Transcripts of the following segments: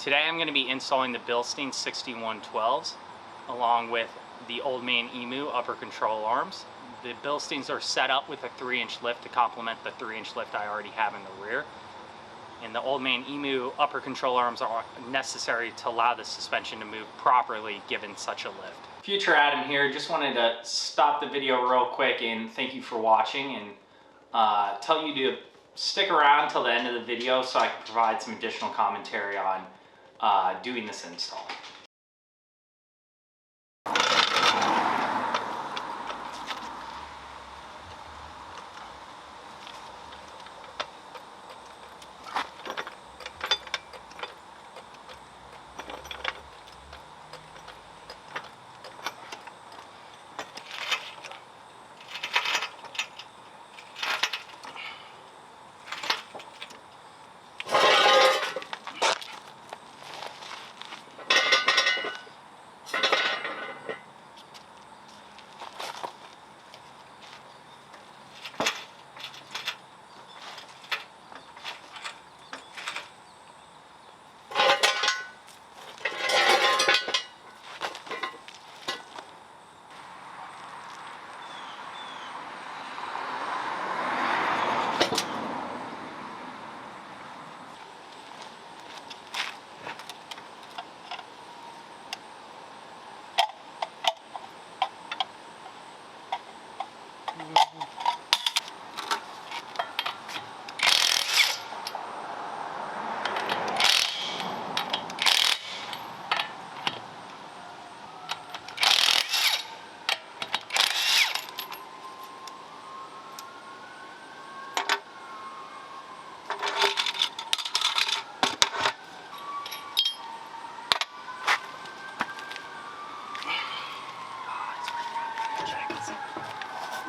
Today I'm going to be installing the Bilstein 6112s along with the Old Man Emu upper control arms. The Bilsteins are set up with a 3-inch lift to complement the 3-inch lift I already have in the rear. And the Old Man Emu upper control arms are necessary to allow the suspension to move properly given such a lift. Future Adam here, just wanted to stop the video real quick and thank you for watching and tell you to stick around till the end of the video so I can provide some additional commentary on doing this install.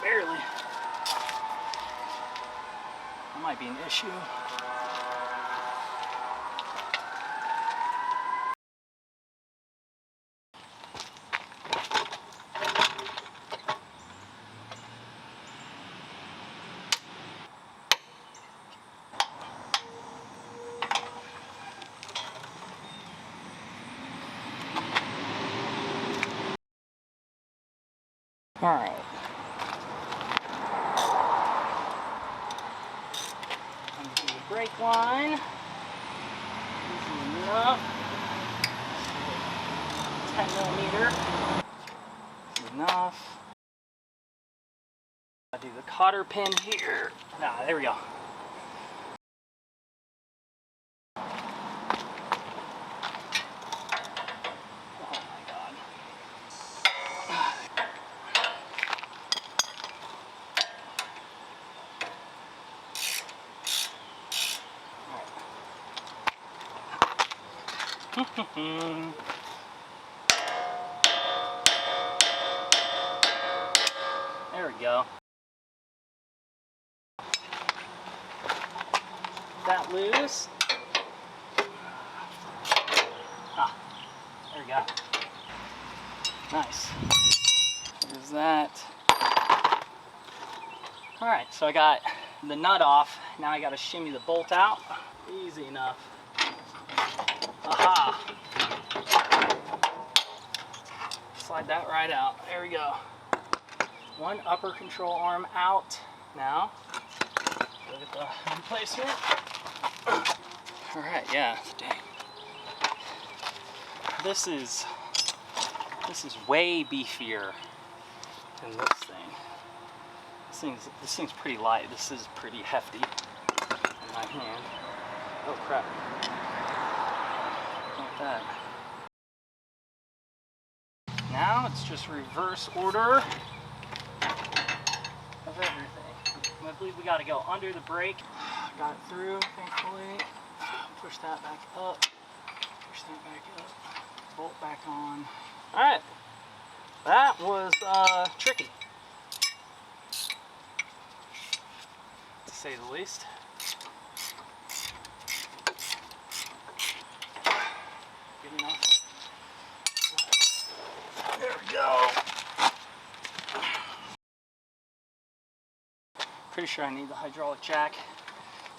Barely. That might be an issue. All right. Undo the brake line. Easy enough. 10 millimeter. Easy enough. I'll do the cotter pin here. Ah, there we go. There we go. That loose. Ah, there we go. Nice. There's that. All right, so I got the nut off. Now I got to shimmy the bolt out. Easy enough. Aha! Slide that right out. There we go. One upper control arm out. Now, look at the replacement. All right, yeah. Dang. This is way beefier than this thing. This thing's pretty light. This is pretty hefty in my hand. Oh crap. Like that. Now it's just reverse order of everything. I believe we got to go under the brake. Got it through, thankfully. Push that back up. Push that back up. Bolt back on. All right. That was tricky, to say the least. Good enough. There we go. Pretty sure I need the hydraulic jack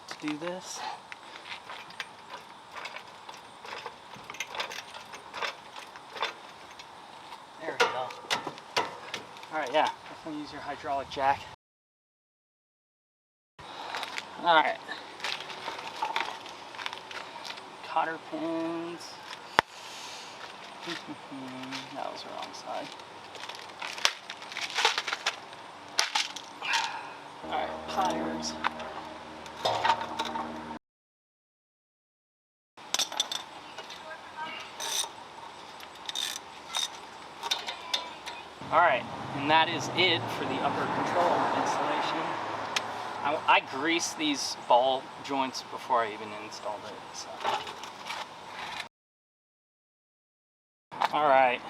to do this. Alright, yeah, definitely use your hydraulic jack. Alright. Cotter pins. That was the wrong side. Alright, pliers. Alright, and that is it for the upper control arm installation. I greased these ball joints before I even installed it. So. Alright,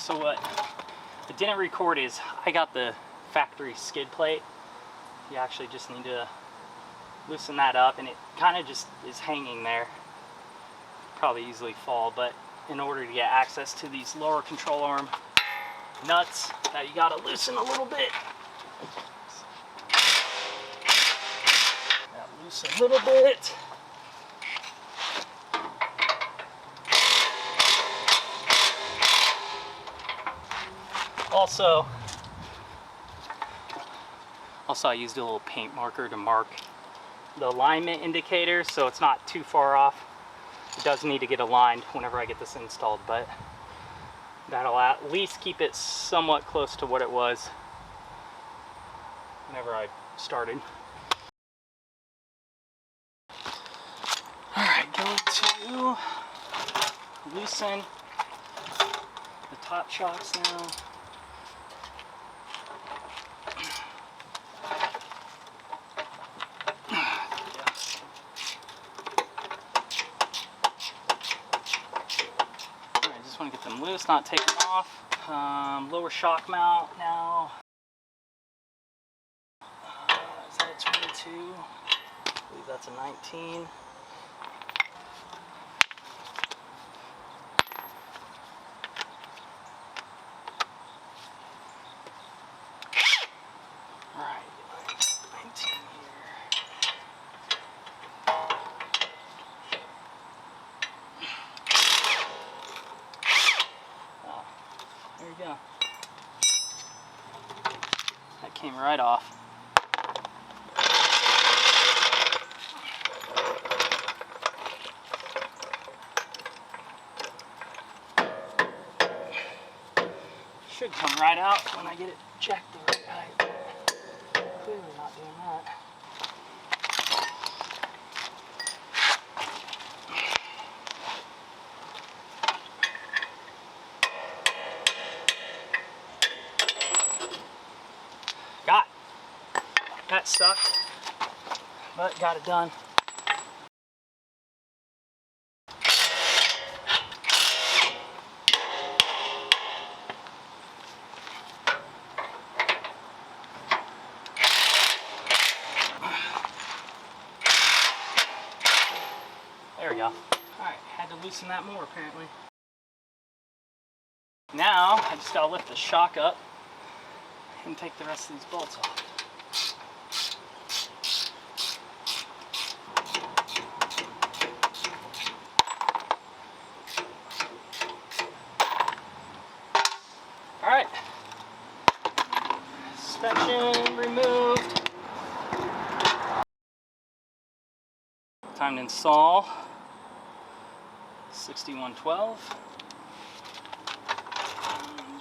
so what I didn't record is I got the factory skid plate. You actually just need to loosen that up, and it kind of just is hanging there. Probably easily fall, but in order to get access to these lower control arm nuts, that you gotta loosen a little bit. Loosen a little bit. Also I used a little paint marker to mark the alignment indicator so it's not too far off. It does need to get aligned whenever I get this installed, but that'll at least keep it somewhat close to what it was whenever I started. Alright, going to loosen the top shocks now. Alright, just want to get them loose, not take them off. Lower shock mount now. Is that a 22? I believe that's a 19. Alright, 19 here. Oh, there you go. That came right off. Should come right out when I get it jacked the right height. Clearly not doing that. Got it. That sucked, but got it done. There we go. Alright, had to loosen that more apparently. Now, I just gotta lift the shock up and take the rest of these bolts off. Alright. Suspension removed. Time to install 6112.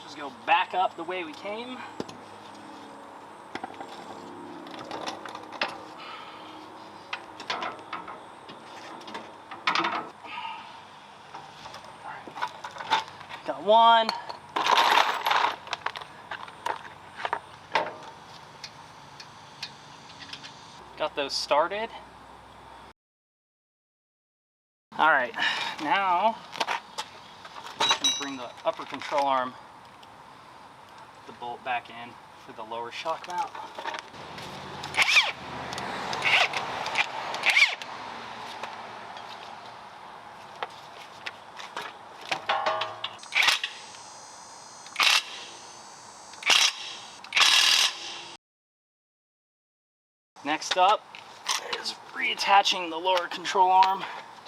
Just go back up the way we came. Got one. Got those started. All right, now I'm going to bring the upper control arm, the bolt back in for the lower shock mount. Next up is reattaching the lower control arm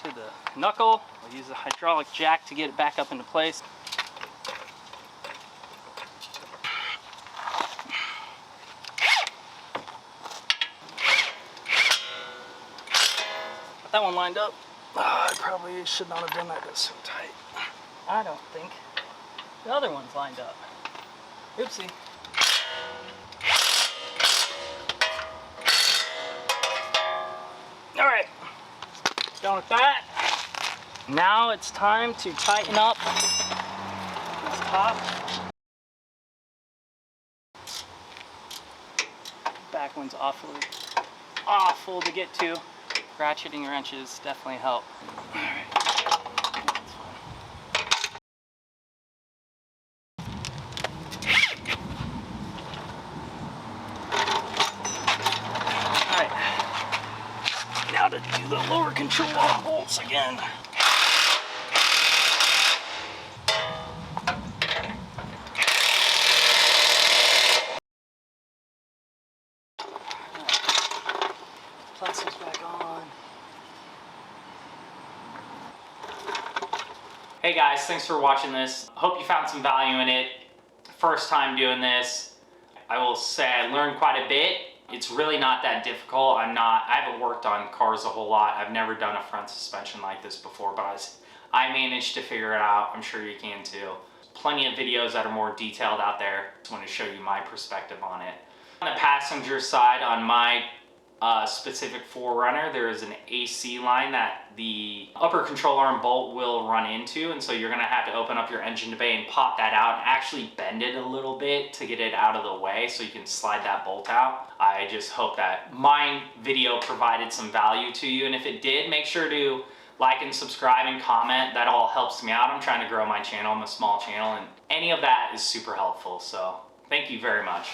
to the knuckle. I'll use the hydraulic jack to get it back up into place. That one lined up. I probably should not have done that. That's so tight. I don't think. The other one's lined up. Oopsie. All right, done with that. Now it's time to tighten up this top. Back one's awful to get to. Ratcheting wrenches definitely help. All right. Now to do the lower control arm bolts again. Plastics back on. Hey guys, thanks for watching this. Hope you found some value in it. First time doing this. I will say I learned quite a bit. It's really not that difficult. I haven't worked on cars a whole lot. I've never done a front suspension like this before, but I managed to figure it out. I'm sure you can too. Plenty of videos that are more detailed out there. Just want to show you my perspective on it. On the passenger side, on my specific 4Runner, there is an AC line that the upper control arm bolt will run into, and so you're going to have to open up your engine bay and pop that out and actually bend it a little bit to get it out of the way so you can slide that bolt out. I just hope that my video provided some value to you, and if it did, make sure to like and subscribe and comment. That all helps me out. I'm trying to grow my channel. I'm a small channel, and any of that is super helpful, so thank you very much.